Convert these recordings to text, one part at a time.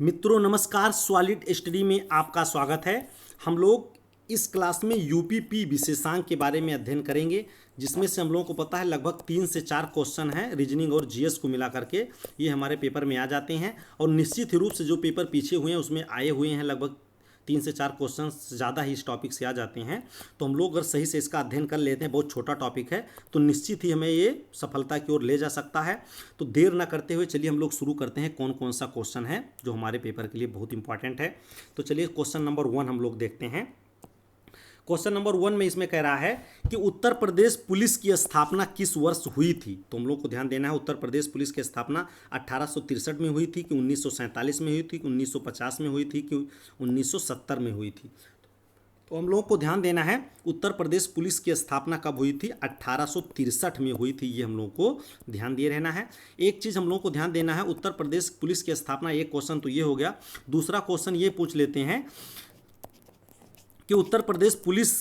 मित्रों नमस्कार, solid study में आपका स्वागत है। हम लोग इस क्लास में यूपीपी विशेषांक के बारे में अध्ययन करेंगे, जिसमें से हम लोगों को पता है लगभग 3 से 4 क्वेश्चन हैं रीजनिंग और जीएस को मिला करके ये हमारे पेपर में आ जाते हैं। और निश्चित ही रूप से जो पेपर पीछे हुए हैं उसमें आए हुए हैं लगभग 3 से 4 क्वेश्चन ज़्यादा ही इस टॉपिक से आ जाते हैं। तो हम लोग अगर सही से इसका अध्ययन कर लेते हैं, बहुत छोटा टॉपिक है, तो निश्चित ही हमें ये सफलता की ओर ले जा सकता है। तो देर ना करते हुए चलिए हम लोग शुरू करते हैं कौन कौन सा क्वेश्चन है जो हमारे पेपर के लिए बहुत इंपॉर्टेंट है। तो चलिए क्वेश्चन नंबर 1 हम लोग देखते हैं। क्वेश्चन नंबर 1 में इसमें कह रहा है कि उत्तर प्रदेश पुलिस की स्थापना किस वर्ष हुई थी। तो हम लोग को ध्यान देना है, उत्तर प्रदेश पुलिस की स्थापना 1863 में हुई थी कि 1947 में हुई थी कि 1950 में हुई थी कि 1970 में हुई थी। तो हम लोग को ध्यान देना है उत्तर प्रदेश पुलिस की स्थापना कब हुई थी, 1863 में हुई थी। ये हम लोग को ध्यान दिए रहना है। एक चीज़ हम लोग को ध्यान देना है, उत्तर प्रदेश पुलिस की स्थापना, एक क्वेश्चन तो ये हो गया। दूसरा क्वेश्चन ये पूछ लेते हैं कि उत्तर प्रदेश पुलिस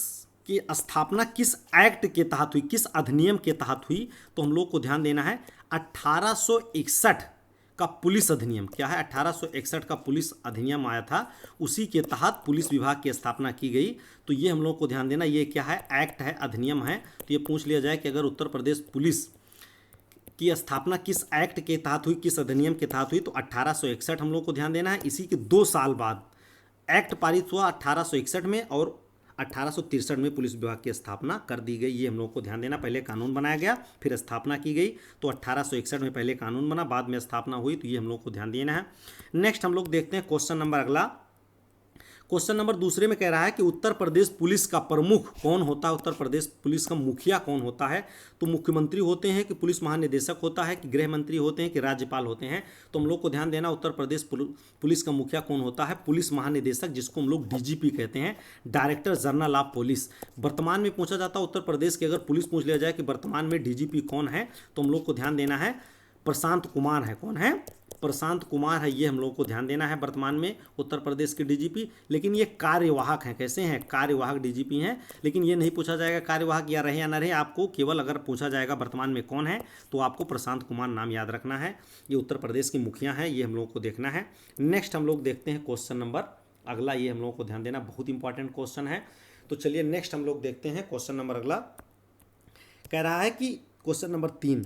की स्थापना किस एक्ट के तहत हुई, किस अधिनियम के तहत हुई। तो हम लोग को ध्यान देना है 1861 का पुलिस अधिनियम, क्या है 1861 का पुलिस अधिनियम आया था, उसी के तहत पुलिस विभाग की स्थापना की गई। तो ये हम लोग को ध्यान देना, ये क्या है, एक्ट है, अधिनियम है। तो ये पूछ लिया जाए कि अगर उत्तर प्रदेश पुलिस की स्थापना किस एक्ट के तहत हुई, किस अधिनियम के तहत हुई, तो 1861 हम लोग को ध्यान देना है। इसी के 2 साल बाद एक्ट पारित हुआ 1861 में और 1863 में पुलिस विभाग की स्थापना कर दी गई। ये हम लोग को ध्यान देना, पहले कानून बनाया गया फिर स्थापना की गई। तो 1861 में पहले कानून बना, बाद में स्थापना हुई। तो ये हम लोग को ध्यान देना है। नेक्स्ट हम लोग देखते हैं क्वेश्चन नंबर अगला। क्वेश्चन नंबर दूसरे में कह रहा है कि उत्तर प्रदेश पुलिस का प्रमुख कौन होता है, उत्तर प्रदेश पुलिस का मुखिया कौन होता है। तो मुख्यमंत्री होते हैं कि पुलिस महानिदेशक होता है कि गृह मंत्री होते हैं कि राज्यपाल होते हैं। तो हम लोग को ध्यान देना, उत्तर प्रदेश पुलिस का मुखिया कौन होता है, पुलिस महानिदेशक, जिसको हम लोग डीजीपी कहते हैं, डायरेक्टर जनरल ऑफ पुलिस। वर्तमान में पूछा जाता है उत्तर प्रदेश की अगर पुलिस पूछ लिया जाए कि वर्तमान में डीजीपी कौन है, तो हम लोग को ध्यान देना है प्रशांत कुमार है। कौन है, प्रशांत कुमार है। ये हम लोग को ध्यान देना है वर्तमान में उत्तर प्रदेश के डीजीपी। लेकिन ये कार्यवाहक हैं, कैसे हैं, कार्यवाहक डीजीपी हैं। लेकिन ये नहीं पूछा जाएगा कार्यवाहक या रहे या न रहे, आपको केवल अगर पूछा जाएगा वर्तमान में कौन है तो आपको प्रशांत कुमार नाम याद रखना है। ये उत्तर प्रदेश के मुखिया हैं, ये हम लोग को देखना है। नेक्स्ट हम लोग देखते हैं क्वेश्चन नंबर अगला, ये हम लोग को ध्यान देना, बहुत इंपॉर्टेंट क्वेश्चन है। तो चलिए नेक्स्ट हम लोग देखते हैं क्वेश्चन नंबर अगला। कह रहा है कि क्वेश्चन नंबर 3,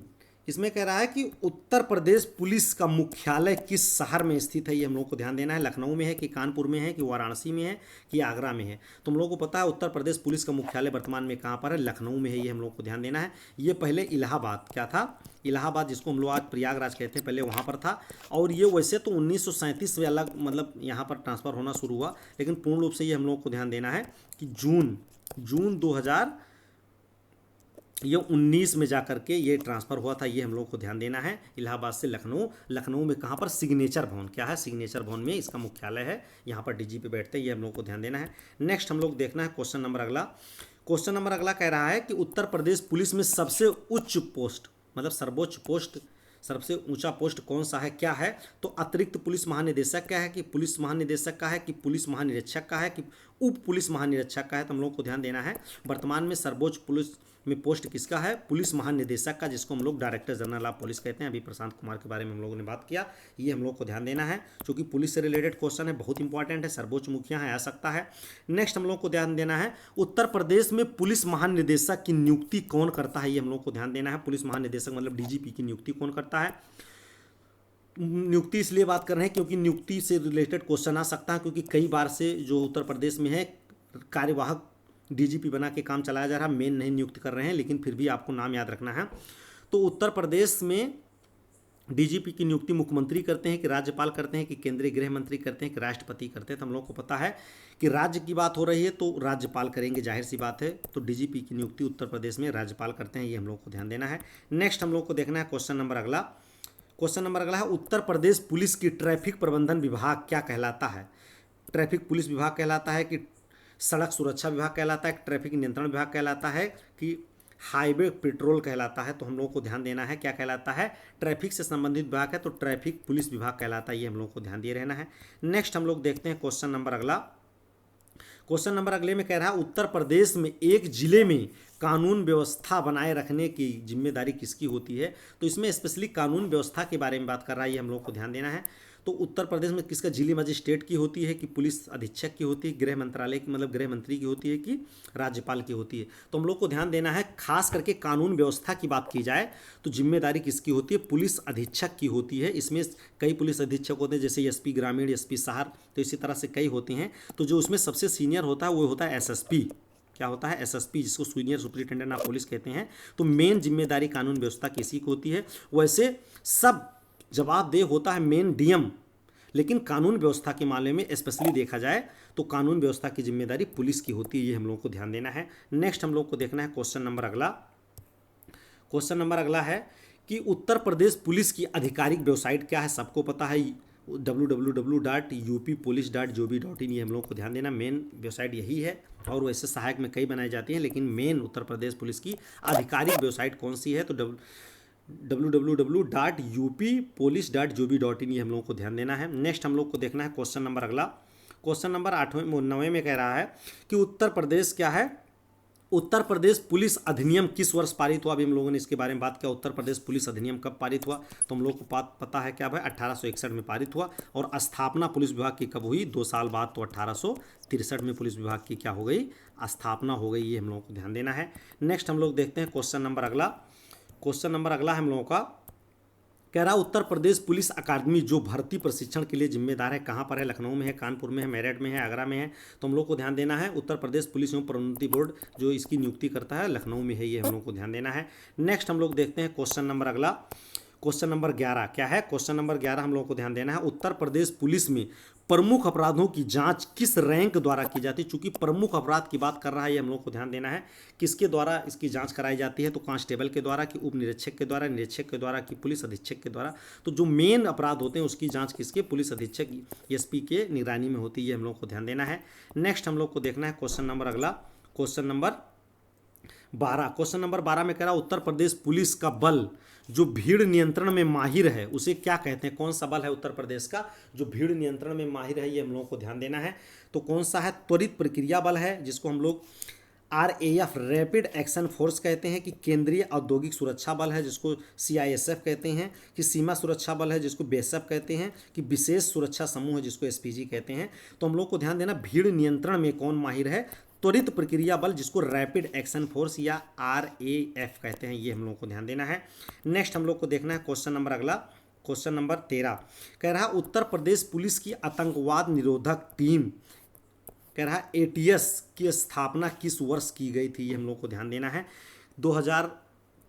इसमें कह रहा है कि उत्तर प्रदेश पुलिस का मुख्यालय किस शहर में स्थित है। ये हम लोग को ध्यान देना है, लखनऊ में है कि कानपुर में है कि वाराणसी में है कि आगरा में है। तो हम लोग को पता है उत्तर प्रदेश पुलिस का मुख्यालय वर्तमान में कहाँ पर है, लखनऊ में है। ये हम लोग को ध्यान देना है। ये पहले इलाहाबाद, क्या था, इलाहाबाद, जिसको हम लोग आज प्रयागराज कहते हैं, पहले वहाँ पर था। और ये वैसे तो 1937 में अलग मतलब यहाँ पर ट्रांसफ़र होना शुरू हुआ, लेकिन पूर्ण रूप से ये हम लोग को ध्यान देना है कि जून 2019 में जाकर के ये ट्रांसफ़र हुआ था। ये हम लोग को ध्यान देना है, इलाहाबाद से लखनऊ। लखनऊ में कहाँ पर, सिग्नेचर भवन, क्या है, सिग्नेचर भवन में इसका मुख्यालय है। यहाँ पर डीजीपी बैठते हैं। ये हम लोग को ध्यान देना है। नेक्स्ट हम लोग देखना है क्वेश्चन नंबर अगला। क्वेश्चन नंबर अगला कह रहा है कि उत्तर प्रदेश पुलिस में सबसे उच्च पोस्ट, मतलब सर्वोच्च पोस्ट, सबसे ऊंचा पोस्ट कौन सा है, क्या है। तो अतिरिक्त पुलिस महानिदेशक का है कि पुलिस महानिदेशक का है कि पुलिस महानिरीक्षक का है कि उप पुलिस महानिरीक्षक का है। तो हम लोग को ध्यान देना है वर्तमान में सर्वोच्च पुलिस में पोस्ट किसका है, पुलिस महानिदेशक का, जिसको हम लोग डायरेक्टर जनरल ऑफ पुलिस कहते हैं। अभी प्रशांत कुमार के बारे में हम लोगों ने बात किया। ये हम लोग को ध्यान देना है, क्योंकि पुलिस से रिलेटेड क्वेश्चन है, बहुत इंपॉर्टेंट है, सर्वोच्च मुखिया है, आ सकता है। नेक्स्ट हम लोग को ध्यान देना है उत्तर प्रदेश में पुलिस महानिदेशक की नियुक्ति कौन करता है। ये हम लोग को ध्यान देना है, पुलिस महानिदेशक मतलब डीजीपी की नियुक्ति कौन करता है। नियुक्ति इसलिए बात कर रहे हैं क्योंकि नियुक्ति से रिलेटेड क्वेश्चन आ सकता है, क्योंकि कई बार से जो उत्तर प्रदेश में है कार्यवाहक डीजीपी बना के काम चलाया जा रहा है, मेन नहीं नियुक्त कर रहे हैं, लेकिन फिर भी आपको नाम याद रखना है। तो उत्तर प्रदेश में डीजीपी की नियुक्ति मुख्यमंत्री करते हैं कि राज्यपाल करते हैं कि केंद्रीय गृह मंत्री करते हैं कि राष्ट्रपति करते हैं। तो हम लोग को पता है कि राज्य की बात हो रही है तो राज्यपाल करेंगे, जाहिर सी बात है। तो डीजीपी की नियुक्ति उत्तर प्रदेश में राज्यपाल करते हैं। ये हम लोग को ध्यान देना है। नेक्स्ट हम लोग को देखना है क्वेश्चन नंबर अगला। क्वेश्चन नंबर अगला है उत्तर प्रदेश पुलिस की ट्रैफिक प्रबंधन विभाग क्या कहलाता है। ट्रैफिक पुलिस विभाग कहलाता है कि सड़क सुरक्षा विभाग कहलाता है, ट्रैफिक नियंत्रण विभाग कहलाता है कि हाईवे पेट्रोल कहलाता है। तो हम लोग को ध्यान देना है क्या कहलाता है, ट्रैफिक से संबंधित विभाग है तो ट्रैफिक पुलिस विभाग कहलाता है। ये हम लोग को ध्यान दिए रहना है। नेक्स्ट हम लोग देखते हैं क्वेश्चन नंबर अगला। क्वेश्चन नंबर अगले में कह रहा है उत्तर प्रदेश में एक जिले में कानून व्यवस्था बनाए रखने की जिम्मेदारी किसकी होती है। तो इसमें स्पेशली कानून व्यवस्था के बारे में बात कर रहा है, ये हम लोग को ध्यान देना है। तो उत्तर प्रदेश में किसका, जिला मजिस्ट्रेट की होती है कि पुलिस अधीक्षक की होती है, गृह मंत्रालय की मतलब गृह मंत्री की होती है कि राज्यपाल की होती है। तो हम लोग को ध्यान देना है, खास करके कानून व्यवस्था की बात की जाए तो जिम्मेदारी किसकी होती है, पुलिस अधीक्षक की होती है। इसमें कई पुलिस अधीक्षक होते हैं, जैसे एसपी ग्रामीण, एसपी शहर, तो इसी तरह से कई होते हैं। तो जो उसमें सबसे सीनियर होता है वो होता है एसएसपी। क्या होता है, एसएसपी, जिसको सीनियर सुपरिटेंडेंट ऑफ पुलिस कहते हैं। तो मेन जिम्मेदारी कानून व्यवस्था किसी को होती है। वैसे सब जवाबदेह होता है मेन डीएम, लेकिन कानून व्यवस्था के मामले में स्पेशली देखा जाए तो कानून व्यवस्था की जिम्मेदारी पुलिस की होती है। ये हम लोग को ध्यान देना है। नेक्स्ट हम लोग को देखना है क्वेश्चन नंबर अगला। क्वेश्चन नंबर अगला है कि उत्तर प्रदेश पुलिस की आधिकारिक वेबसाइट क्या है, सबको पता है www.uppolice.gov.in। ये हम लोग को ध्यान देना, मेन वेबसाइट यही है। और वैसे सहायक में कई बनाई जाती हैं, लेकिन मेन उत्तर प्रदेश पुलिस की आधिकारिक वेबसाइट कौन सी है, तो www.uppolice.gov.in। ये हम लोग को ध्यान देना है। नेक्स्ट हम लोग को देखना है क्वेश्चन नंबर अगला। क्वेश्चन नंबर 9वें में कह रहा है कि उत्तर प्रदेश क्या है, उत्तर प्रदेश पुलिस अधिनियम किस वर्ष पारित हुआ। अभी हम लोगों ने इसके बारे में बात किया, उत्तर प्रदेश पुलिस अधिनियम कब पारित हुआ, तो हम लोग को पता है क्या भाई, 1861 में पारित हुआ। और स्थापना पुलिस विभाग की कब हुई, 2 साल बाद, तो 1863 में पुलिस विभाग की क्या हो गई, स्थापना हो गई। ये हम लोगों को ध्यान देना है। नेक्स्ट हम लोग देखते हैं क्वेश्चन नंबर अगला। क्वेश्चन नंबर अगला हम लोगों का कह रहा उत्तर प्रदेश पुलिस अकादमी जो भर्ती प्रशिक्षण के लिए जिम्मेदार है, कहाँ पर है, लखनऊ में है, कानपुर में है, मेरठ में है, आगरा में है। तो हम लोग को ध्यान देना है, उत्तर प्रदेश पुलिस एवं प्रोन्नति बोर्ड जो इसकी नियुक्ति करता है लखनऊ में है। ये हम लोग को ध्यान देना है। नेक्स्ट हम लोग देखते हैं क्वेश्चन नंबर अगला। क्वेश्चन नंबर 11 क्या है, क्वेश्चन नंबर 11 हम लोग को ध्यान देना है, उत्तर प्रदेश पुलिस में प्रमुख अपराधों की जांच किस रैंक द्वारा की जाती है। चूंकि प्रमुख अपराध की बात कर रहा है, ये हम लोग को ध्यान देना है, किसके द्वारा इसकी जांच कराई जाती है, तो कांस्टेबल के द्वारा, कि उप निरीक्षक के द्वारा, निरीक्षक के द्वारा, कि पुलिस अधीक्षक के द्वारा। तो जो मेन अपराध होते हैं उसकी जांच किसके, पुलिस अधीक्षक एसपी के निगरानी में होती है। ये हम लोग को ध्यान देना है। नेक्स्ट हम लोग को देखना है क्वेश्चन नंबर अगला, क्वेश्चन नंबर 12। क्वेश्चन नंबर 12 में कह रहा उत्तर प्रदेश पुलिस का बल जो भीड़ नियंत्रण में माहिर है उसे क्या कहते हैं। कौन सा बल है उत्तर प्रदेश का जो भीड़ नियंत्रण में माहिर है, ये हम लोगों को ध्यान देना है। तो कौन सा है, त्वरित प्रक्रिया बल है, जिसको हम लोग RAF रैपिड एक्शन फोर्स कहते हैं, कि केंद्रीय औद्योगिक सुरक्षा बल है जिसको CISF कहते हैं, कि सीमा सुरक्षा बल है जिसको BSF कहते हैं, कि विशेष सुरक्षा समूह है जिसको SPG कहते हैं। तो हम लोग को ध्यान देना भीड़ नियंत्रण में कौन माहिर है, त्वरित प्रक्रिया बल जिसको रैपिड एक्शन फोर्स या RAF कहते हैं। ये हम लोग को ध्यान देना है। नेक्स्ट हम लोग को देखना है क्वेश्चन नंबर अगला, क्वेश्चन नंबर 13 कह रहा उत्तर प्रदेश पुलिस की आतंकवाद निरोधक टीम कह रहा ATS की स्थापना किस वर्ष की गई थी। ये हम लोग को ध्यान देना है। 2000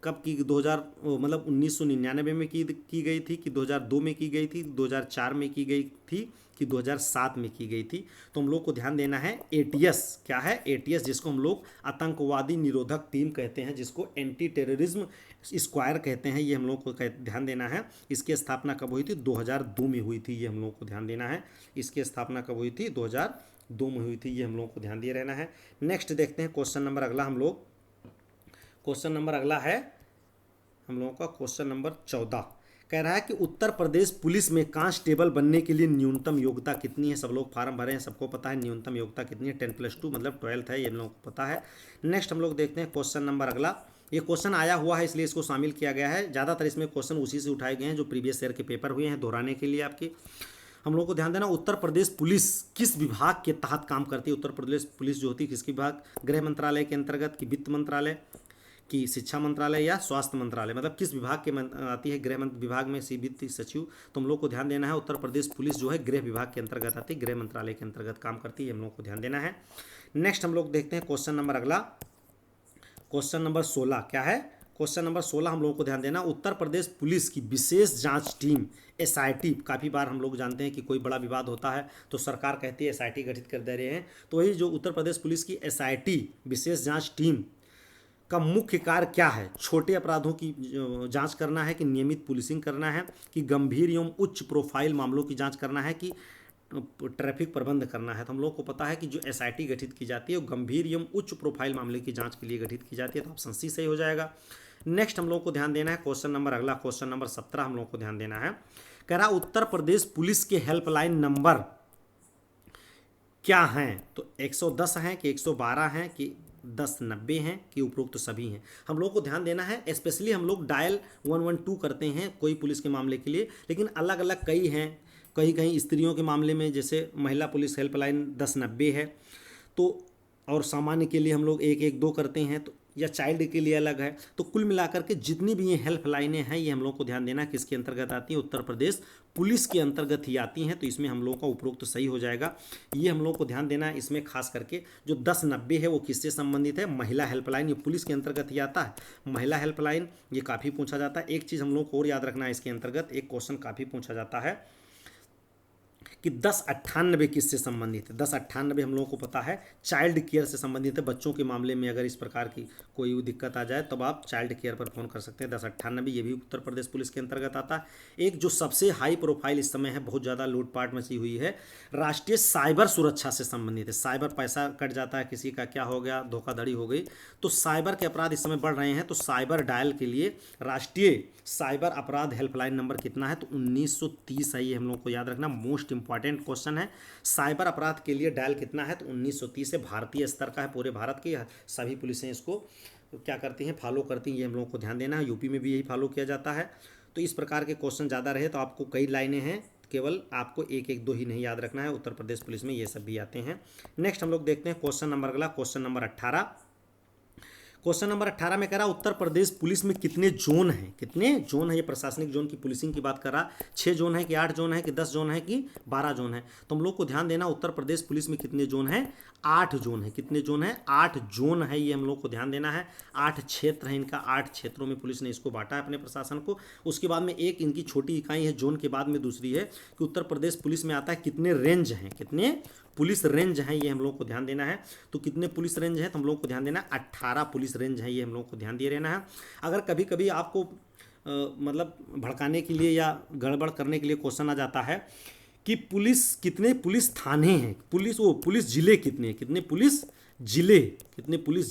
कब की, 2000 मतलब 1999 में की गई थी, कि 2002 में की गई थी, 2004 में की गई थी, कि 2007 में की गई थी। तो हम लोग को ध्यान देना है ATS क्या है, ATS जिसको हम लोग आतंकवादी निरोधक टीम कहते हैं, जिसको एंटी टेररिज्म स्क्वायर कहते हैं। ये हम लोग को ध्यान देना है। इसकी स्थापना कब हुई थी, 2002 में हुई थी। ये हम लोग को ध्यान देना है। इसकी स्थापना कब हुई थी, 2002 में हुई थी। ये हम लोग को ध्यान दिए रहना है। नेक्स्ट देखते हैं क्वेश्चन नंबर अगला। हम लोग क्वेश्चन नंबर अगला है हम लोगों का क्वेश्चन नंबर 14 कह रहा है कि उत्तर प्रदेश पुलिस में कांस्टेबल बनने के लिए न्यूनतम योग्यता कितनी है। सब लोग फार्म भरे हैं, सबको पता है न्यूनतम योग्यता कितनी है, 10+2 मतलब 12th है। ये हम लोगों को पता है। नेक्स्ट हम लोग देखते हैं क्वेश्चन नंबर अगला। ये क्वेश्चन आया हुआ है इसलिए इसको शामिल किया गया है। ज़्यादातर इसमें क्वेश्चन उसी से उठाए गए हैं जो प्रीवियस ईयर के पेपर हुए हैं, दोहराने के लिए आपके। हम लोग को ध्यान देना उत्तर प्रदेश पुलिस किस विभाग के तहत काम करती है। उत्तर प्रदेश पुलिस जो होती है किसके विभाग, गृह मंत्रालय के अंतर्गत, कि वित्त मंत्रालय, कि शिक्षा मंत्रालय या स्वास्थ्य मंत्रालय, मतलब किस विभाग के आती है। गृह विभाग में वित्त सचिव। तो हम लोग को ध्यान देना है उत्तर प्रदेश पुलिस जो है गृह विभाग के अंतर्गत आती है, गृह मंत्रालय के अंतर्गत काम करती है। हम लोग को ध्यान देना है। नेक्स्ट हम लोग देखते हैं क्वेश्चन नंबर अगला, क्वेश्चन नंबर 16 क्या है। क्वेश्चन नंबर 16 हम लोगों को ध्यान देना उत्तर प्रदेश पुलिस की विशेष जांच टीम SIT। काफ़ी बार हम लोग जानते हैं कि कोई बड़ा विवाद होता है तो सरकार कहती है SIT गठित कर दे रहे हैं। तो वही जो उत्तर प्रदेश पुलिस की SIT विशेष जांच टीम का मुख्य कार्य क्या है। छोटे अपराधों की जांच करना है, कि नियमित पुलिसिंग करना है, कि गंभीर एवं उच्च प्रोफाइल मामलों की जांच करना है, कि ट्रैफिक प्रबंध करना है। तो हम लोग को पता है कि जो SIT गठित की जाती है वो गंभीर एवं उच्च प्रोफाइल मामले की जांच के लिए गठित की जाती है। तो ऑप्शन सी सही हो जाएगा। नेक्स्ट हम लोग को ध्यान देना है क्वेश्चन नंबर अगला, क्वेश्चन नंबर 17 हम लोग को ध्यान देना है। कह रहा उत्तर प्रदेश पुलिस के हेल्पलाइन नंबर क्या हैं। तो 110 हैं, कि 112 हैं, कि 1090 हैं, कि उपरोक्त तो सभी हैं। हम लोग को ध्यान देना है। स्पेशली हम लोग डायल 112 करते हैं कोई पुलिस के मामले के लिए, लेकिन अलग अलग कई हैं। कहीं कहीं स्त्रियों के मामले में जैसे महिला पुलिस हेल्पलाइन 1090 है, तो और सामान्य के लिए हम लोग 112 करते हैं, तो या चाइल्ड के लिए अलग है। तो कुल मिलाकर के जितनी भी ये हेल्पलाइनें हैं ये हम लोग को ध्यान देना किसके अंतर्गत आती हैं, उत्तर प्रदेश पुलिस के अंतर्गत ही आती हैं। तो इसमें हम लोगों का उपरोक्त सही हो जाएगा। ये हम लोग को ध्यान देना है। इसमें खास करके जो 1090 है वो किससे संबंधित है, महिला हेल्पलाइन, ये पुलिस के अंतर्गत ही आता है। महिला हेल्पलाइन ये काफ़ी पूछा जाता है। एक चीज़ हम लोग को और याद रखना है, इसके अंतर्गत एक क्वेश्चन काफ़ी पूछा जाता है कि 1098 किससे संबंधित है। 1098 हम लोगों को पता है चाइल्ड केयर से संबंधित है। बच्चों के मामले में अगर इस प्रकार की कोई दिक्कत आ जाए तब आप चाइल्ड केयर पर फ़ोन कर सकते हैं। 1098 ये भी उत्तर प्रदेश पुलिस के अंतर्गत आता है। एक जो सबसे हाई प्रोफाइल इस समय है, बहुत ज़्यादा लूटपाट मची हुई है, राष्ट्रीय साइबर सुरक्षा से संबंधित है। साइबर पैसा कट जाता है किसी का, क्या हो गया, धोखाधड़ी हो गई, तो साइबर के अपराध इस समय बढ़ रहे हैं। तो साइबर डायल के लिए राष्ट्रीय साइबर अपराध हेल्पलाइन नंबर कितना है, तो 1930 है। ये हम लोग को याद रखना, मोस्ट इंपॉर्टेंट क्वेश्चन है। साइबर अपराध के लिए डायल कितना है, तो 1930 है। भारतीय स्तर का है, पूरे भारत की सभी पुलिसें इसको क्या करती हैं, फॉलो करती हैं। ये हम लोग को ध्यान देना है। यूपी में भी यही फॉलो किया जाता है। तो इस प्रकार के क्वेश्चन ज़्यादा रहे तो आपको कई लाइनें हैं, केवल आपको 1-1-2 ही नहीं याद रखना है। उत्तर प्रदेश पुलिस में ये सब भी आते हैं। नेक्स्ट हम लोग देखते हैं क्वेश्चन नंबर अगला, क्वेश्चन नंबर 18। क्वेश्चन नंबर 18 में कह रहा उत्तर प्रदेश पुलिस में कितने जोन हैं, कितने जोन है। ये प्रशासनिक जोन की पुलिसिंग की बात कर रहा, 6 जोन है कि 8 जोन है कि 10 जोन है कि 12 जोन है। तो हम लोग को ध्यान देना उत्तर प्रदेश पुलिस में कितने जोन है, 8 जोन है। कितने जोन है, 8 जोन है। ये हम लोग को ध्यान देना है। 8 क्षेत्र हैं इनका, 8 क्षेत्रों में पुलिस ने इसको बांटा है अपने प्रशासन को। उसके बाद में एक इनकी छोटी इकाई है जोन के बाद में, दूसरी है कि उत्तर प्रदेश पुलिस में आता है कितने रेंज हैं, कितने पुलिस रेंज हैं, ये हम लोग को ध्यान देना है। तो कितने पुलिस रेंज हैं, तो हम लोग को ध्यान देना है 18 पुलिस रेंज हैं। ये हम लोग को ध्यान दिए रहना है। अगर कभी कभी आपको मतलब भड़काने के लिए या गड़बड़ करने के लिए क्वेश्चन आ जाता है कि पुलिस कितने पुलिस थाने हैं, पुलिस जिले कितने, कितने पुलिस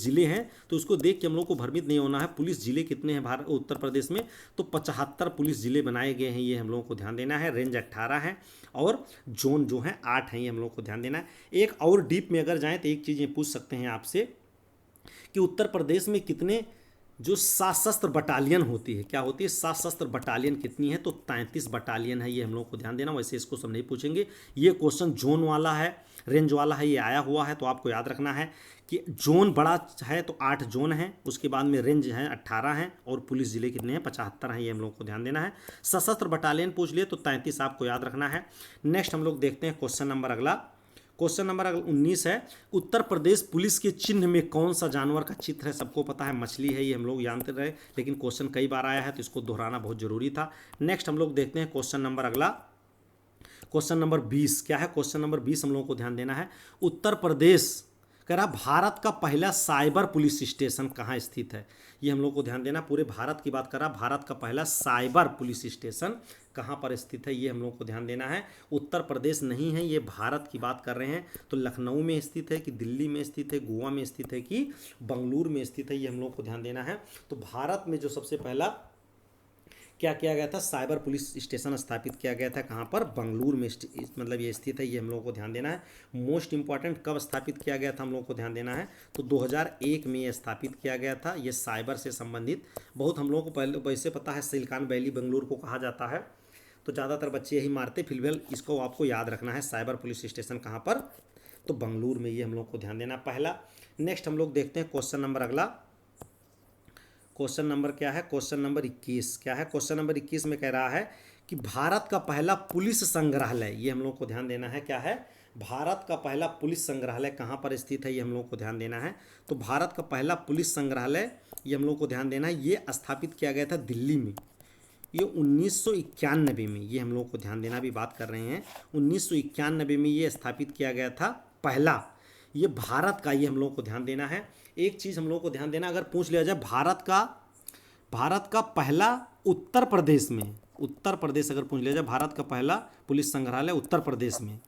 जिले हैं, तो उसको देख के हम लोग को भ्रमित नहीं होना है। पुलिस जिले कितने हैं भारत उत्तर प्रदेश में, तो 75 पुलिस जिले बनाए गए हैं। ये हम लोगों को ध्यान देना है। रेंज 18 है और जोन जो है 8 हैं। ये हम लोग को ध्यान देना है। एक और डीप में अगर जाएँ तो एक चीज़ ये पूछ सकते हैं आपसे कि उत्तर प्रदेश में कितने जो सशस्त्र बटालियन होती है, क्या होती है, सशस्त्र बटालियन कितनी है, तो 33 बटालियन है। ये हम लोग को ध्यान देना। वैसे इसको सब नहीं पूछेंगे। ये क्वेश्चन जोन वाला है, रेंज वाला है, ये आया हुआ है। तो आपको याद रखना है कि जोन बड़ा है तो 8 जोन है, उसके बाद में रेंज है 18 हैं और पुलिस जिले कितने हैं, 75 हैं। ये हम लोग को ध्यान देना है। सशस्त्र बटालियन पूछ लिए तो 33 आपको याद रखना है। नेक्स्ट हम लोग देखते हैं क्वेश्चन नंबर अगला, क्वेश्चन नंबर 19 है। उत्तर प्रदेश पुलिस के चिन्ह में कौन सा जानवर का चित्र है, सबको पता है मछली है। ये हम लोग जानते रहे, लेकिन क्वेश्चन कई बार आया है तो इसको दोहराना बहुत जरूरी था। नेक्स्ट हम लोग देखते हैं क्वेश्चन नंबर अगला, क्वेश्चन नंबर 20 क्या है। क्वेश्चन नंबर 20 हम लोगों को ध्यान देना है। उत्तर प्रदेश कह रहा भारत का पहला साइबर पुलिस स्टेशन कहाँ स्थित है। ये हम लोग को ध्यान देना। पूरे भारत की बात कर रहा, भारत का पहला साइबर पुलिस स्टेशन कहाँ पर स्थित है, ये हम लोग को ध्यान देना है। उत्तर प्रदेश नहीं है, ये भारत की बात कर रहे हैं। तो लखनऊ में स्थित है कि दिल्ली में स्थित है, गोवा में स्थित है कि बंगलुरु में स्थित है, ये हम लोग को ध्यान देना है। तो भारत में जो सबसे पहला क्या किया गया था, साइबर पुलिस स्टेशन स्थापित किया गया था, कहाँ पर, बंगलुरु में मतलब ये स्थित है। ये हम लोगों को ध्यान देना है। मोस्ट इंपॉर्टेंट कब स्थापित किया गया था, हम लोगों को ध्यान देना है। तो 2001 में ये स्थापित किया गया था। ये साइबर से संबंधित बहुत हम लोगों को पहले वैसे पता है, सिलिकॉन वैली बेंगलुरु को कहा जाता है, तो ज़्यादातर बच्चे यही मारते। फिलहाल इसको आपको याद रखना है, साइबर पुलिस स्टेशन कहाँ पर, तो बंगलुरु में। ये हम लोग को ध्यान देना पहला। नेक्स्ट हम लोग देखते हैं क्वेश्चन नंबर अगला, क्वेश्चन नंबर क्या है, क्वेश्चन नंबर 21 क्या है। क्वेश्चन नंबर 21 में कह रहा है कि भारत का पहला पुलिस संग्रहालय, ये हम लोग को ध्यान देना है, क्या है, भारत का पहला पुलिस संग्रहालय कहाँ पर स्थित है, ये हम लोग को ध्यान देना है। तो भारत का पहला पुलिस संग्रहालय, ये हम लोग को ध्यान देना है, ये स्थापित किया गया था दिल्ली में। ये 1991 में, ये हम लोग को ध्यान देना, भी बात कर रहे हैं 1991 में ये स्थापित किया गया था पहला, ये भारत का। ये हम लोग को ध्यान देना है। एक चीज़ हम लोग को ध्यान देना, अगर पूछ लिया जाए भारत का पहला उत्तर प्रदेश में, उत्तर प्रदेश अगर पूछ लिया जाए भारत का पहला पुलिस संग्रहालय उत्तर प्रदेश में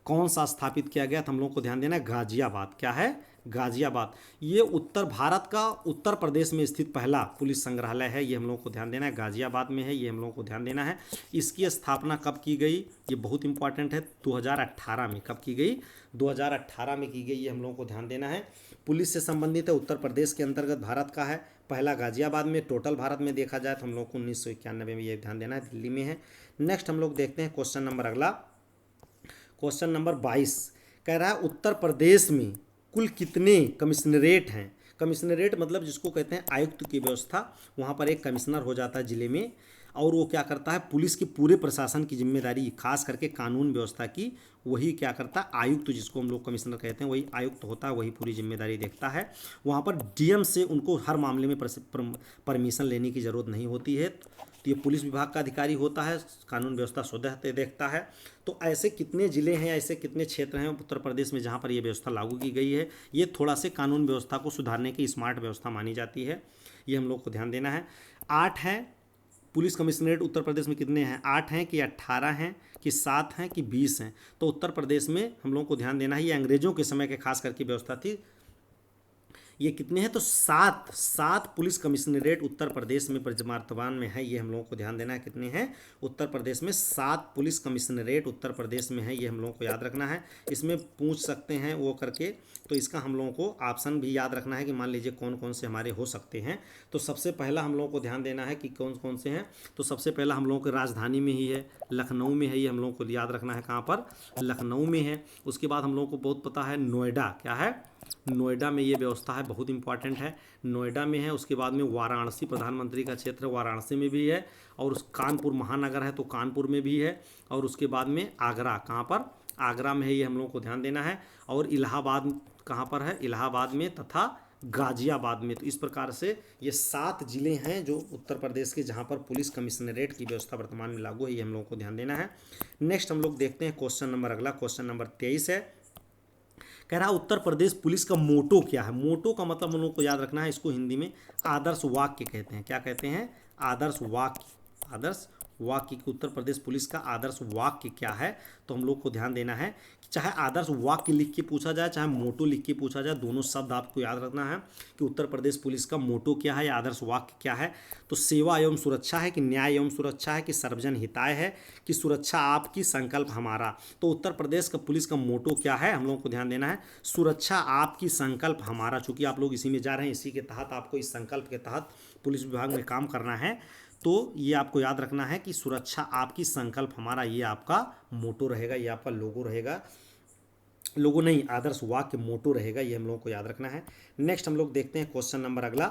कौन सा स्थापित किया गया, तो हम लोग को ध्यान देना है गाजियाबाद, क्या है, गाजियाबाद। ये उत्तर भारत का उत्तर प्रदेश में स्थित पहला पुलिस संग्रहालय है, ये हम लोगों को ध्यान देना है। गाजियाबाद में है, ये हम लोगों को ध्यान देना है। इसकी स्थापना कब की गई, ये बहुत इंपॉर्टेंट है, 2018 में। कब की गई, 2018 में की गई, ये हम लोगों को ध्यान देना है। पुलिस से संबंधित है, उत्तर प्रदेश के अंतर्गत भारत का है, पहला गाजियाबाद में। टोटल भारत में देखा जाए तो हम लोग को 1991 में ये ध्यान देना है, दिल्ली में है। नेक्स्ट हम लोग देखते हैं क्वेश्चन नंबर अगला, क्वेश्चन नंबर 22 कह रहा है उत्तर प्रदेश में कुल कितने कमिश्नरेट हैं। कमिश्नरेट मतलब जिसको कहते हैं आयुक्त की व्यवस्था, वहाँ पर एक कमिश्नर हो जाता है जिले में, और वो क्या करता है, पुलिस के पूरे प्रशासन की जिम्मेदारी, खास करके कानून व्यवस्था की, वही क्या करता है, आयुक्त, जिसको हम लोग कमिश्नर कहते हैं, वही आयुक्त होता है, वही पूरी जिम्मेदारी देखता है। वहाँ पर डीएम से उनको हर मामले में परमिशन लेने की ज़रूरत नहीं होती है। तो ये पुलिस विभाग का अधिकारी होता है, कानून व्यवस्था स्वतः देखता है। तो ऐसे कितने ज़िले हैं, ऐसे कितने क्षेत्र हैं उत्तर प्रदेश में जहाँ पर ये व्यवस्था लागू की गई है। ये थोड़ा से कानून व्यवस्था को सुधारने की स्मार्ट व्यवस्था मानी जाती है, ये हम लोग को ध्यान देना है। 8 हैं पुलिस कमिश्नरेट उत्तर प्रदेश में, कितने हैं, 8 हैं कि 18 हैं कि 7 हैं कि 20 हैं। तो उत्तर प्रदेश में हम लोगों को ध्यान देना है, ये अंग्रेजों के समय के खास करके व्यवस्था थी। ये कितने हैं, तो 7 पुलिस कमिश्नरेट उत्तर प्रदेश में वर्तमान में है, ये हम लोगों को ध्यान देना है। कितने हैं, उत्तर प्रदेश में 7 पुलिस कमिश्नरेट उत्तर प्रदेश में है, ये हम लोगों को याद रखना है। इसमें पूछ सकते हैं वो करके, तो इसका हम लोगों को ऑप्शन भी याद रखना है कि मान लीजिए कौन कौन से हमारे हो सकते हैं। तो सबसे पहला हम लोगों को ध्यान देना है कि कौन कौन से हैं। तो सबसे पहला हम लोगों की राजधानी में ही है, लखनऊ में है, ये हम लोगों को याद रखना है, कहाँ पर, लखनऊ में है। उसके बाद हम लोगों को बहुत पता है नोएडा, क्या है, नोएडा में ये व्यवस्था है, बहुत इंपॉर्टेंट है, नोएडा में है। उसके बाद में वाराणसी, प्रधानमंत्री का क्षेत्र वाराणसी में भी है, और उस कानपुर महानगर है तो कानपुर में भी है। और उसके बाद में आगरा, कहाँ पर, आगरा में है, ये हम लोगों को ध्यान देना है। और इलाहाबाद कहाँ पर है, इलाहाबाद में, तथा गाजियाबाद में। तो इस प्रकार से ये 7 जिले हैं जो उत्तर प्रदेश के, जहाँ पर पुलिस कमिश्नरेट की व्यवस्था वर्तमान में लागू है, ये हम लोगों को ध्यान देना है। नेक्स्ट हम लोग देखते हैं क्वेश्चन नंबर अगला, क्वेश्चन नंबर 23 है, कह रहा उत्तर प्रदेश पुलिस का मोटो क्या है। मोटो का मतलब हम लोग को याद रखना है, इसको हिंदी में आदर्श वाक्य कहते हैं। क्या कहते हैं, आदर्श वाक्य। आदर्श वाक्य की उत्तर प्रदेश पुलिस का आदर्श वाक्य क्या है, तो हम लोग को ध्यान देना है कि चाहे आदर्श वाक्य लिख के पूछा जाए, चाहे मोटो लिख के पूछा जाए, दोनों शब्द आपको याद रखना है कि उत्तर प्रदेश पुलिस का मोटो क्या है या आदर्श वाक्य क्या है। तो सेवा एवं सुरक्षा है कि न्याय एवं सुरक्षा है कि सर्वजन हिताय है कि सुरक्षा आपकी संकल्प हमारा। तो उत्तर प्रदेश का पुलिस का मोटो क्या है, हम लोगों को ध्यान देना है, सुरक्षा आपकी संकल्प हमारा। चूंकि आप लोग इसी में जा रहे हैं, इसी के तहत आपको, इस संकल्प के तहत पुलिस विभाग में काम करना है, तो ये आपको याद रखना है कि सुरक्षा आपकी संकल्प हमारा, ये आपका मोटो रहेगा, ये आपका लोगो रहेगा, लोगो नहीं, आदर्श वाक्य मोटो रहेगा, ये हम लोगों को याद रखना है। नेक्स्ट हम लोग देखते हैं क्वेश्चन नंबर अगला,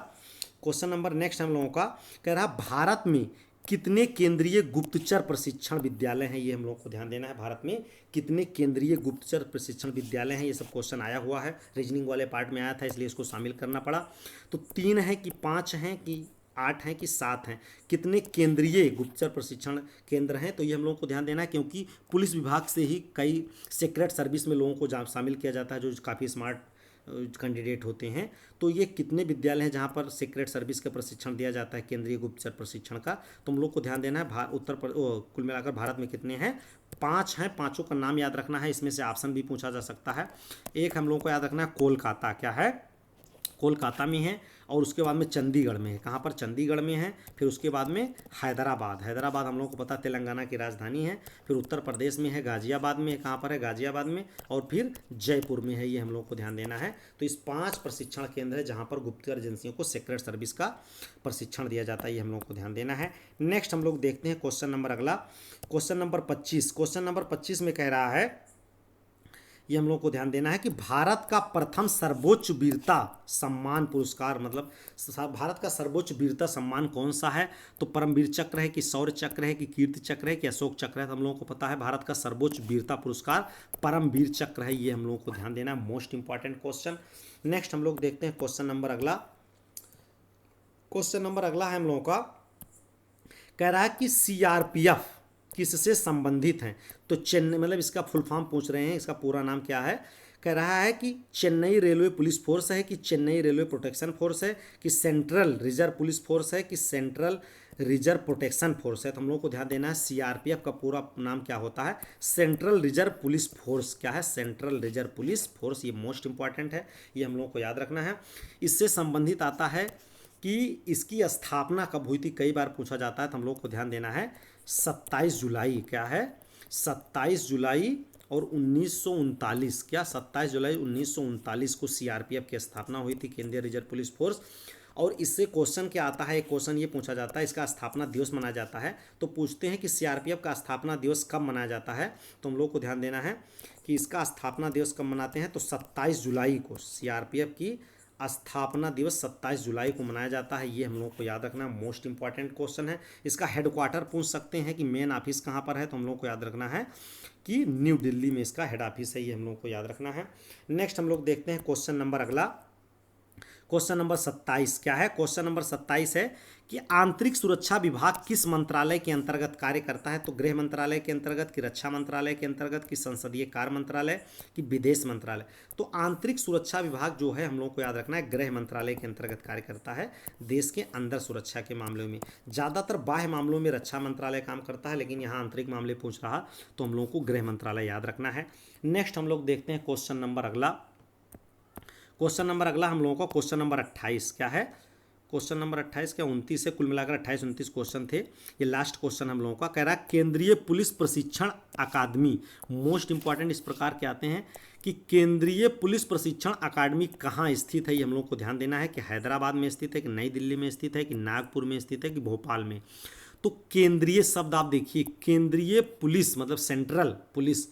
क्वेश्चन नंबर नेक्स्ट हम लोगों का कह रहा भारत में कितने केंद्रीय गुप्तचर प्रशिक्षण विद्यालय हैं, ये हम लोग को ध्यान देना है। भारत में कितने केंद्रीय गुप्तचर प्रशिक्षण विद्यालय हैं, ये सब क्वेश्चन आया हुआ है, रीजनिंग वाले पार्ट में आया था, इसलिए इसको शामिल करना पड़ा। तो 3 हैं कि 5 हैं कि 8 हैं कि 7 हैं, कितने केंद्रीय गुप्तचर प्रशिक्षण केंद्र हैं, तो ये हम लोगों को ध्यान देना है, क्योंकि पुलिस विभाग से ही कई सीक्रेट सर्विस में लोगों को शामिल किया जाता है, जो काफ़ी स्मार्ट कैंडिडेट होते हैं। तो ये कितने विद्यालय हैं जहाँ पर सीक्रेट सर्विस का प्रशिक्षण दिया जाता है, केंद्रीय गुप्तचर प्रशिक्षण का, तो हम लोग को ध्यान देना है। कुल मिलाकर भारत में कितने हैं, 5 हैं, 5 का नाम याद रखना है, इसमें से ऑप्शन भी पूछा जा सकता है। एक हम लोग को याद रखना है कोलकाता, क्या है, कोलकाता में है, और उसके बाद में चंडीगढ़ में है, कहाँ पर, चंडीगढ़ में है। फिर उसके बाद में हैदराबाद, हैदराबाद हम लोग को पता तेलंगाना की राजधानी है। फिर उत्तर प्रदेश में है, गाजियाबाद में है, कहाँ पर है, गाजियाबाद में। और फिर जयपुर में है, ये हम लोग को ध्यान देना है। तो इस 5 प्रशिक्षण केंद्र है जहाँ पर गुप्तचर एजेंसियों को सीक्रेट सर्विस का प्रशिक्षण दिया जाता है, ये हम लोग को ध्यान देना है। नेक्स्ट हम लोग देखते हैं क्वेश्चन नंबर अगला, क्वेश्चन नंबर 25। क्वेश्चन नंबर 25 में कह रहा है, ये हम लोग को ध्यान देना है कि भारत का प्रथम सर्वोच्च वीरता सम्मान पुरस्कार, मतलब भारत का सर्वोच्च वीरता सम्मान कौन सा है, तो परमवीर चक्र है कि शौर्य चक्र है कि कीर्ति चक्र है कि अशोक चक्र है। तो हम लोगों को पता है भारत का सर्वोच्च वीरता पुरस्कार परमवीर चक्र है, ये हम लोगों को ध्यान देना है, मोस्ट इंपॉर्टेंट क्वेश्चन। नेक्स्ट हम लोग देखते हैं क्वेश्चन नंबर अगला, क्वेश्चन नंबर अगला है हम लोगों का, कह रहा है कि सीआरपीएफ किससे संबंधित हैं, तो चेन्नई, मतलब इसका फुल फॉर्म पूछ रहे हैं, इसका पूरा नाम क्या है, कह रहा है कि चेन्नई रेलवे पुलिस फोर्स है, कि चेन्नई रेलवे प्रोटेक्शन फोर्स है, कि सेंट्रल रिजर्व पुलिस फोर्स है, कि सेंट्रल रिजर्व प्रोटेक्शन फोर्स है। तो हम लोग को ध्यान देना है सीआरपीएफ का पूरा नाम क्या होता है, सेंट्रल रिजर्व पुलिस फोर्स। क्या है, सेंट्रल रिजर्व पुलिस फोर्स। ये मोस्ट इंपॉर्टेंट है, ये हम लोग को याद रखना है। इससे संबंधित आता है कि इसकी स्थापना कब हुई थी, कई बार पूछा जाता है, तो हम लोग को ध्यान देना है 27 जुलाई। क्या है, 27 जुलाई और 1939। क्या, 27 जुलाई 1939 को सीआरपीएफ की स्थापना हुई थी, केंद्रीय रिजर्व पुलिस फोर्स। और इससे क्वेश्चन क्या आता है, एक क्वेश्चन ये पूछा जाता है, इसका स्थापना दिवस मनाया जाता है, तो पूछते हैं कि सीआरपीएफ का स्थापना दिवस कब मनाया जाता है। तो हम लोग को ध्यान देना है कि इसका स्थापना दिवस कब मनाते हैं, तो 27 जुलाई को सीआरपीएफ की स्थापना दिवस 27 जुलाई को मनाया जाता है। ये हम लोग को याद रखना, मोस्ट इंपॉर्टेंट क्वेश्चन है। इसका हेडक्वार्टर पूछ सकते हैं कि मेन ऑफिस कहाँ पर है, तो हम लोग को याद रखना है कि न्यू दिल्ली में इसका हेड ऑफिस है। ये हम लोग को याद रखना है। नेक्स्ट हम लोग देखते हैं क्वेश्चन नंबर अगला, क्वेश्चन नंबर 27। क्या है, क्वेश्चन नंबर 27 है कि आंतरिक सुरक्षा विभाग किस मंत्रालय के अंतर्गत कार्य करता है। तो गृह मंत्रालय के अंतर्गत, कि रक्षा मंत्रालय के अंतर्गत, कि संसदीय कार्य मंत्रालय, कि विदेश मंत्रालय। तो आंतरिक सुरक्षा विभाग जो है हम लोग को याद रखना है गृह मंत्रालय के अंतर्गत कार्य करता है, देश के अंदर सुरक्षा के मामलों में। ज़्यादातर बाह्य मामलों में रक्षा मंत्रालय काम करता है, लेकिन यहाँ आंतरिक मामले पूछ रहा तो हम लोग को गृह मंत्रालय याद रखना है। नेक्स्ट हम लोग देखते हैं क्वेश्चन नंबर अगला, क्वेश्चन नंबर अगला हम लोगों का क्वेश्चन नंबर 28। क्या है, क्वेश्चन नंबर 28 क्या 29 है, कुल मिलाकर 28-29 क्वेश्चन थे। ये लास्ट क्वेश्चन हम लोगों का कह रहा है केंद्रीय पुलिस प्रशिक्षण अकादमी। मोस्ट इंपॉर्टेंट इस प्रकार के आते हैं कि केंद्रीय पुलिस प्रशिक्षण अकादमी कहाँ स्थित है। ये हम लोग को ध्यान देना है कि हैदराबाद में स्थित है, कि नई दिल्ली में स्थित है, कि नागपुर में स्थित है, कि भोपाल में। तो केंद्रीय शब्द आप देखिए, केंद्रीय पुलिस मतलब सेंट्रल पुलिस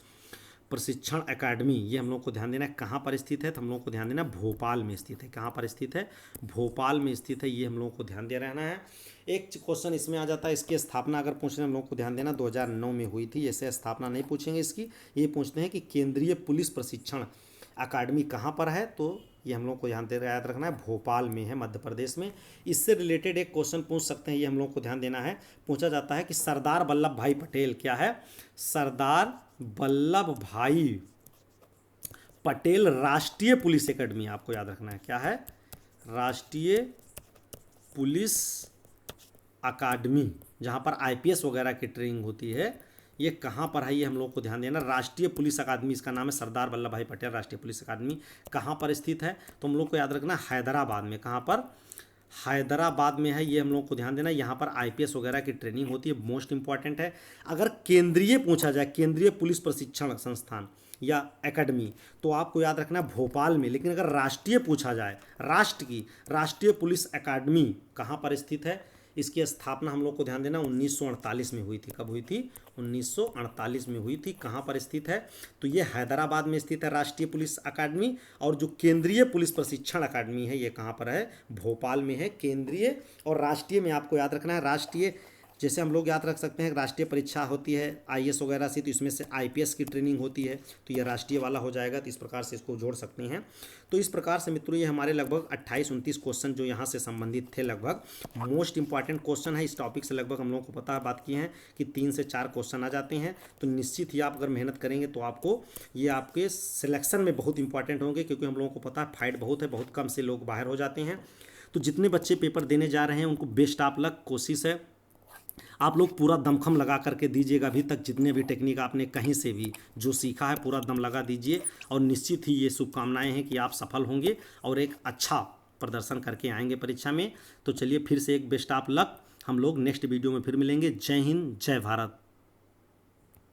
प्रशिक्षण एकेडमी, ये हम लोग को ध्यान देना है कहाँ पर स्थित है, तो हम लोग को ध्यान देना भोपाल में स्थित है। कहाँ पर स्थित है, भोपाल में स्थित है। ये हम लोग को ध्यान दे रहना है। एक क्वेश्चन इसमें आ जाता है, इसकी स्थापना अगर पूछने हम लोग को ध्यान देना 2009 में हुई थी। ऐसे स्थापना नहीं पूछेंगे इसकी, ये पूछते हैं कि केंद्रीय पुलिस प्रशिक्षण अकादमी कहाँ पर है, तो ये हम लोग को याद रखना है भोपाल में है, मध्य प्रदेश में। इससे रिलेटेड एक क्वेश्चन पूछ सकते हैं, ये हम लोग को ध्यान देना है। पूछा जाता है कि सरदार वल्लभ भाई पटेल, क्या है, सरदार वल्लभ भाई पटेल राष्ट्रीय पुलिस एकेडमी, आपको याद रखना है। क्या है, राष्ट्रीय पुलिस अकादमी, जहाँ पर आईपीएस वगैरह की ट्रेनिंग होती है, ये कहाँ पर है, ये हम लोग को ध्यान देना। राष्ट्रीय पुलिस अकादमी इसका नाम है, सरदार वल्लभ भाई पटेल राष्ट्रीय पुलिस अकादमी कहाँ पर स्थित है, तो हम लोग को याद रखना हैदराबाद में। कहाँ पर, हैदराबाद में है। ये हम लोग को ध्यान देना, यहाँ पर आईपीएस वगैरह की ट्रेनिंग होती है, मोस्ट इंपॉर्टेंट है। अगर केंद्रीय पूछा जाए, केंद्रीय पुलिस प्रशिक्षण संस्थान या एकेडमी, तो आपको याद रखना भोपाल में। लेकिन अगर राष्ट्रीय पूछा जाए, राष्ट्र की राष्ट्रीय पुलिस अकादमी कहाँ पर स्थित है, इसकी स्थापना हम लोग को ध्यान देना 1948 में हुई थी। कब हुई थी, 1948 में हुई थी। कहाँ पर स्थित है, तो ये हैदराबाद में स्थित है राष्ट्रीय पुलिस अकादमी। और जो केंद्रीय पुलिस प्रशिक्षण अकादमी है, ये कहाँ पर है, भोपाल में है। केंद्रीय और राष्ट्रीय में आपको याद रखना है, राष्ट्रीय जैसे हम लोग याद रख सकते हैं राष्ट्रीय परीक्षा होती है आईएएस वगैरह से, तो इसमें से आईपीएस की ट्रेनिंग होती है, तो ये राष्ट्रीय वाला हो जाएगा। तो इस प्रकार से इसको जोड़ सकते हैं। तो इस प्रकार से मित्रों ये हमारे लगभग 28-29 क्वेश्चन जो यहाँ से संबंधित थे, लगभग मोस्ट इंपॉर्टेंट क्वेश्चन है। इस टॉपिक से लगभग हम लोगों को पता बात की है कि 3 से 4 क्वेश्चन आ जाते हैं। तो निश्चित ही आप अगर मेहनत करेंगे तो आपको ये आपके सिलेक्शन में बहुत इंपॉर्टेंट होंगे, क्योंकि हम लोगों को पता है फाइट बहुत है, बहुत कम से लोग बाहर हो जाते हैं। तो जितने बच्चे पेपर देने जा रहे हैं उनको बेस्ट ऑफ लक। कोशिश है आप लोग पूरा दमखम लगा करके दीजिएगा। अभी तक जितने भी टेक्निक आपने कहीं से भी जो सीखा है पूरा दम लगा दीजिए, और निश्चित ही ये शुभकामनाएं हैं कि आप सफल होंगे और एक अच्छा प्रदर्शन करके आएंगे परीक्षा में। तो चलिए फिर से एक बेस्ट ऑफ लक। हम लोग नेक्स्ट वीडियो में फिर मिलेंगे। जय हिंद, जय भारत।